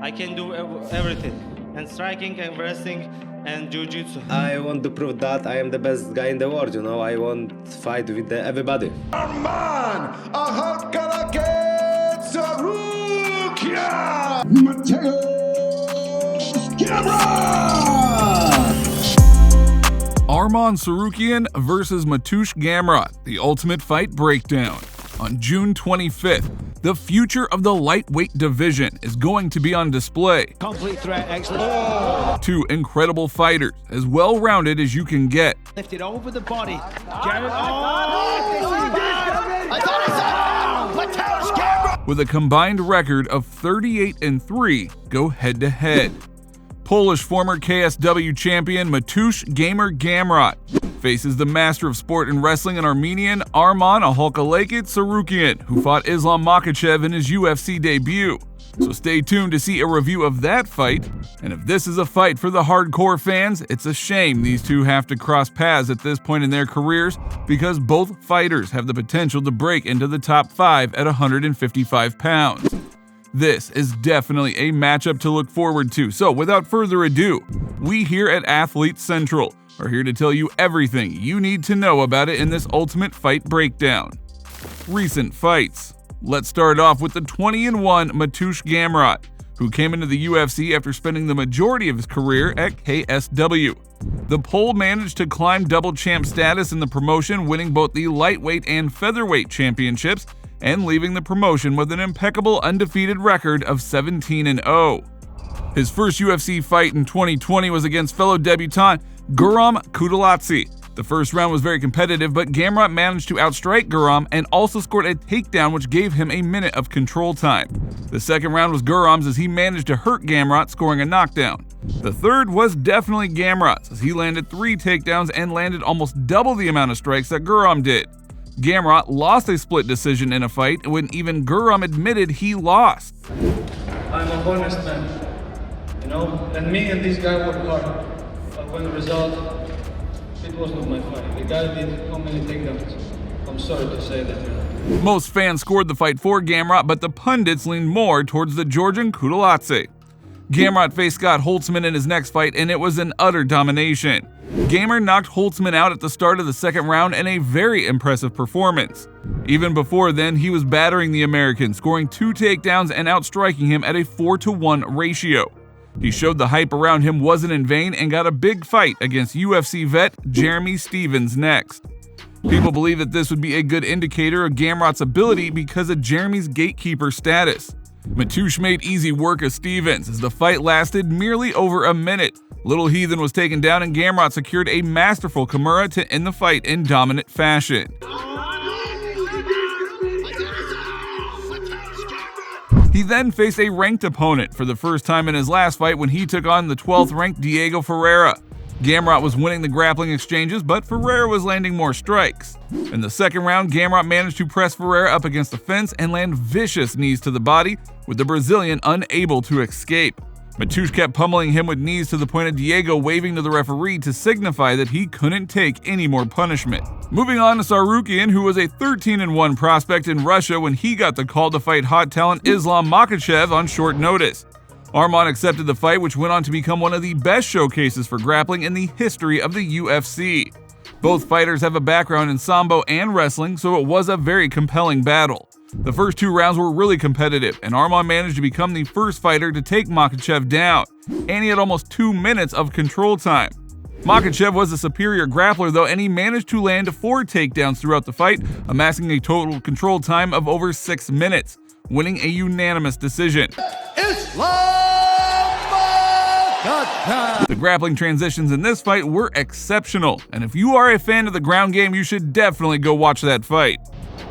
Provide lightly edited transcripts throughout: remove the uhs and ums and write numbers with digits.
I can do everything, and striking and wrestling and jiu-jitsu. I want to prove that I am the best guy in the world, you know. I want to fight with everybody. Arman Tsarukyan! Mateusz Gamrot! Arman Tsarukyan versus Mateusz Gamrot, the Ultimate Fight Breakdown. On June 25th, the future of the lightweight division is going to be on display. Complete threat, excellent. Two incredible fighters, as well-rounded as you can get. Lifted over the body. Gamrot. With a combined record of 38-3, go head-to-head. Polish former KSW champion Mateusz Gamrot faces the master of sport in wrestling and Armenian Arman Tsarukyan, who fought Islam Makhachev in his UFC debut. So stay tuned to see a review of that fight. And if this is a fight for the hardcore fans, it's a shame these two have to cross paths at this point in their careers, because both fighters have the potential to break into the top 5 at 155 pounds. This is definitely a matchup to look forward to, so without further ado, we here at Athlete Central are here to tell you everything you need to know about it in this Ultimate Fight Breakdown. Recent fights. Let's start off with the 20-1 Mateusz Gamrot, who came into the UFC after spending the majority of his career at KSW. The Pole managed to climb double champ status in the promotion, winning both the lightweight and featherweight championships, and leaving the promotion with an impeccable undefeated record of 17-0. His first UFC fight in 2020 was against fellow debutant Guram Kudaltsi. The first round was very competitive, but Gamrot managed to outstrike Guram and also scored a takedown which gave him a minute of control time. The second round was Guram's as he managed to hurt Gamrot, scoring a knockdown. The third was definitely Gamrot's as he landed 3 takedowns and landed almost double the amount of strikes that Guram did. Gamrot lost a split decision in a fight when even Guram admitted he lost. I'm a honest man, you know, and me and this guy worked hard. But when the result, it was not my fight. The guy did how many takedowns? I'm sorry to say that. Most fans scored the fight for Gamrot, but the pundits leaned more towards the Georgian Kudaltsi. Gamrot faced Scott Holtzman in his next fight, and it was an utter domination. Gamer knocked Holtzman out at the start of the second round in a very impressive performance. Even before then, he was battering the American, scoring 2 takedowns and outstriking him at a 4-to-1 ratio. He showed the hype around him wasn't in vain and got a big fight against UFC vet Jeremy Stephens next. People believe that this would be a good indicator of Gamrot's ability because of Jeremy's gatekeeper status. Mateusz made easy work of Stephens as the fight lasted merely over a minute. Little Heathen was taken down and Gamrot secured a masterful Kimura to end the fight in dominant fashion. He then faced a ranked opponent for the first time in his last fight when he took on the 12th ranked Diego Ferreira. Gamrot was winning the grappling exchanges, but Ferreira was landing more strikes. In the second round, Gamrot managed to press Ferreira up against the fence and land vicious knees to the body, with the Brazilian unable to escape. Mateusz kept pummeling him with knees to the point of Diego waving to the referee to signify that he couldn't take any more punishment. Moving on to Tsarukyan, who was a 13-1 prospect in Russia when he got the call to fight hot talent Islam Makhachev on short notice. Arman accepted the fight, which went on to become one of the best showcases for grappling in the history of the UFC. Both fighters have a background in sambo and wrestling, so it was a very compelling battle. The first 2 rounds were really competitive, and Arman managed to become the first fighter to take Makhachev down, and he had almost 2 minutes of control time. Makhachev was a superior grappler though, and he managed to land 4 takedowns throughout the fight, amassing a total control time of over 6 minutes, winning a unanimous decision. The grappling transitions in this fight were exceptional, and if you are a fan of the ground game, you should definitely go watch that fight.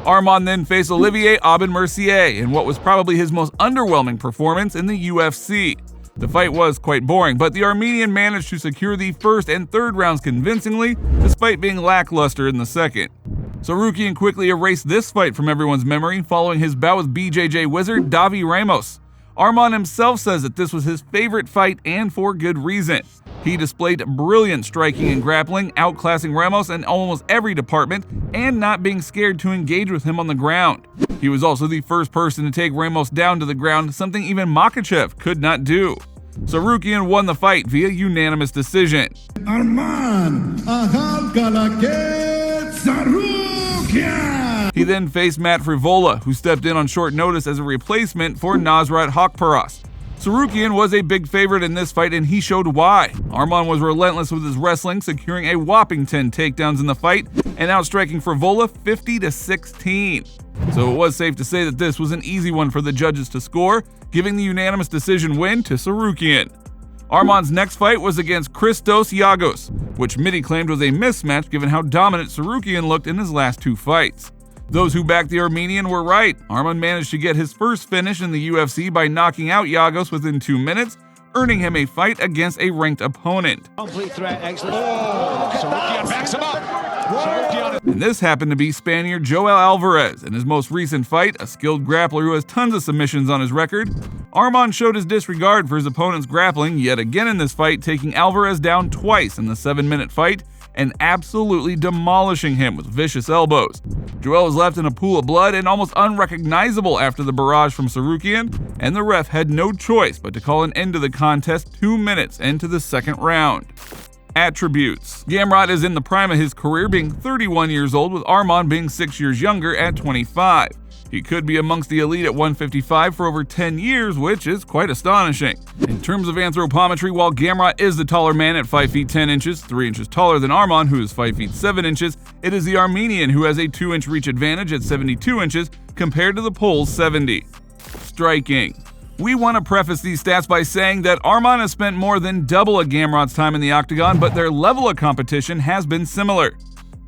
Arman then faced Olivier Aubin-Mercier in what was probably his most underwhelming performance in the UFC. The fight was quite boring, but the Armenian managed to secure the first and third rounds convincingly, despite being lackluster in the second. Tsarukyan quickly erased this fight from everyone's memory following his bout with BJJ wizard Davi Ramos. Arman himself says that this was his favorite fight, and for good reason. He displayed brilliant striking and grappling, outclassing Ramos in almost every department and not being scared to engage with him on the ground. He was also the first person to take Ramos down to the ground, something even Makhachev could not do. Tsarukyan won the fight via unanimous decision. Arman Tsarukyan! He then faced Matt Frivola, who stepped in on short notice as a replacement for Nasrat Haqparast. Tsarukyan was a big favorite in this fight, and he showed why. Arman was relentless with his wrestling, securing a whopping 10 takedowns in the fight and outstriking Frivola 50-16. So it was safe to say that this was an easy one for the judges to score, giving the unanimous decision win to Tsarukyan. Arman's next fight was against Christos Giagos, which many claimed was a mismatch given how dominant Tsarukyan looked in his last two fights. Those who backed the Armenian were right. Arman managed to get his first finish in the UFC by knocking out Giagos within 2 minutes, earning him a fight against a ranked opponent. Complete threat, excellent. Tsarukyan backs him up. And this happened to be Spaniard Joel Alvarez. In his most recent fight, a skilled grappler who has tons of submissions on his record, Arman showed his disregard for his opponent's grappling yet again in this fight, taking Alvarez down twice in the 7-minute fight and absolutely demolishing him with vicious elbows. Joel was left in a pool of blood and almost unrecognizable after the barrage from Tsarukyan, and the ref had no choice but to call an end to the contest 2 minutes into the second round. Attributes. Gamrot is in the prime of his career, being 31 years old, with Arman being 6 years younger at 25. He could be amongst the elite at 155 for over 10 years, which is quite astonishing. In terms of anthropometry, while Gamrot is the taller man at 5 feet 10 inches, 3 inches taller than Arman, who is 5 feet 7 inches, it is the Armenian who has a 2-inch reach advantage at 72 inches compared to the Pole's 70. Striking. We want to preface these stats by saying that Arman has spent more than double of Gamrot's time in the octagon, but their level of competition has been similar.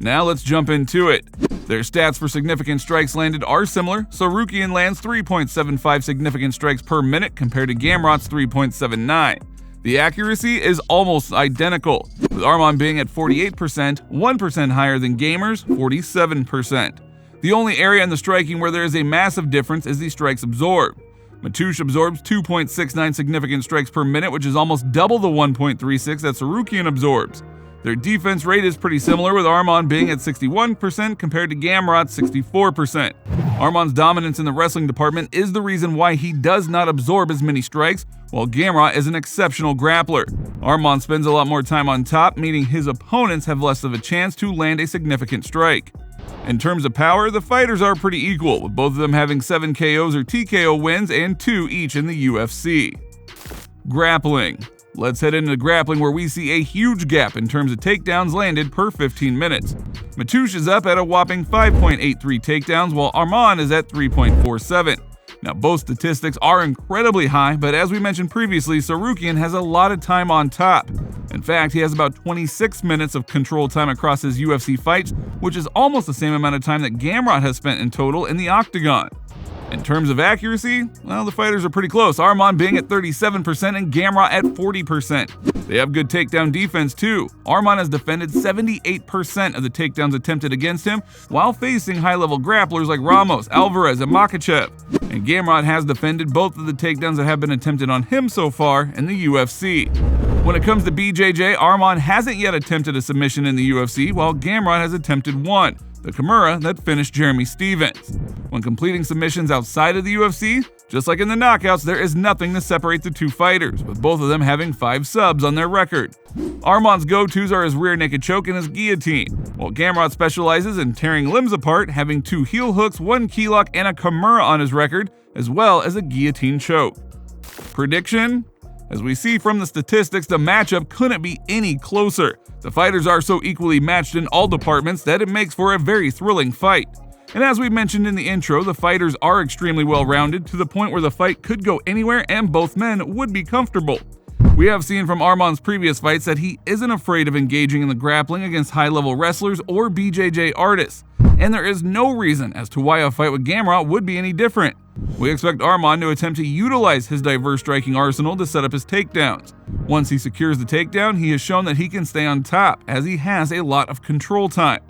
Now let's jump into it. Their stats for significant strikes landed are similar. Tsarukyan lands 3.75 significant strikes per minute compared to Gamrot's 3.79. The accuracy is almost identical, with Arman being at 48%, 1% higher than Gamer's 47%. The only area in the striking where there is a massive difference is the strikes absorbed. Mateusz absorbs 2.69 significant strikes per minute, which is almost double the 1.36 that Tsarukyan absorbs. Their defense rate is pretty similar, with Arman being at 61% compared to Gamrot's 64%. Arman's dominance in the wrestling department is the reason why he does not absorb as many strikes, while Gamrot is an exceptional grappler. Arman spends a lot more time on top, meaning his opponents have less of a chance to land a significant strike. In terms of power, the fighters are pretty equal, with both of them having 7 KOs or TKO wins and 2 each in the UFC. Grappling. Let's head into grappling, where we see a huge gap in terms of takedowns landed per 15 minutes. Mateusz is up at a whopping 5.83 takedowns, while Arman is at 3.47. Now, both statistics are incredibly high, but as we mentioned previously, Tsarukyan has a lot of time on top. In fact, he has about 26 minutes of control time across his UFC fights, which is almost the same amount of time that Gamrot has spent in total in the octagon. In terms of accuracy, well, the fighters are pretty close, Arman being at 37% and Gamrot at 40%. They have good takedown defense too. Arman has defended 78% of the takedowns attempted against him, while facing high-level grapplers like Ramos, Alvarez, and Makhachev. And Gamrot has defended both of the takedowns that have been attempted on him so far in the UFC. When it comes to BJJ, Arman hasn't yet attempted a submission in the UFC, while Gamrot has attempted one, the Kimura that finished Jeremy Stevens. When completing submissions outside of the UFC, just like in the knockouts, there is nothing to separate the two fighters, with both of them having 5 subs on their record. Arman's go-tos are his rear naked choke and his guillotine, while Gamrot specializes in tearing limbs apart, having 2 heel hooks, 1 key lock, and a Kimura on his record, as well as a guillotine choke. Prediction? As we see from the statistics, the matchup couldn't be any closer. The fighters are so equally matched in all departments that it makes for a very thrilling fight. And as we mentioned in the intro, the fighters are extremely well-rounded, to the point where the fight could go anywhere and both men would be comfortable. We have seen from Arman's previous fights that he isn't afraid of engaging in the grappling against high-level wrestlers or BJJ artists, and there is no reason as to why a fight with Gamrot would be any different. We expect Arman to attempt to utilize his diverse striking arsenal to set up his takedowns. Once he secures the takedown, he has shown that he can stay on top, as he has a lot of control time.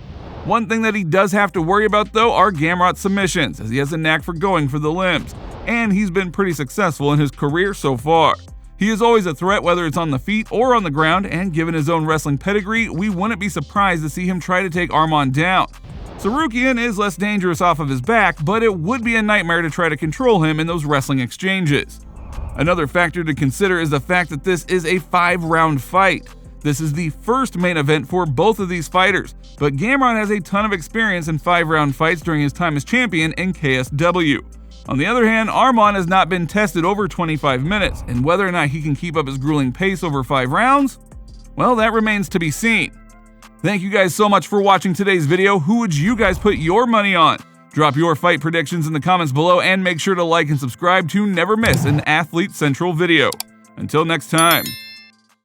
One thing that he does have to worry about, though, are Gamrot's submissions, as he has a knack for going for the limbs, and he's been pretty successful in his career so far. He is always a threat whether it's on the feet or on the ground, and given his own wrestling pedigree, we wouldn't be surprised to see him try to take Arman down. Tsarukyan is less dangerous off of his back, but it would be a nightmare to try to control him in those wrestling exchanges. Another factor to consider is the fact that this is a 5-round fight. This is the first main event for both of these fighters, but Gamrot has a ton of experience in 5-round fights during his time as champion in KSW. On the other hand, Arman has not been tested over 25 minutes, and whether or not he can keep up his grueling pace over 5 rounds, well, that remains to be seen. Thank you guys so much for watching today's video. Who would you guys put your money on? Drop your fight predictions in the comments below, and make sure to like and subscribe to never miss an Athlete Central video. Until next time.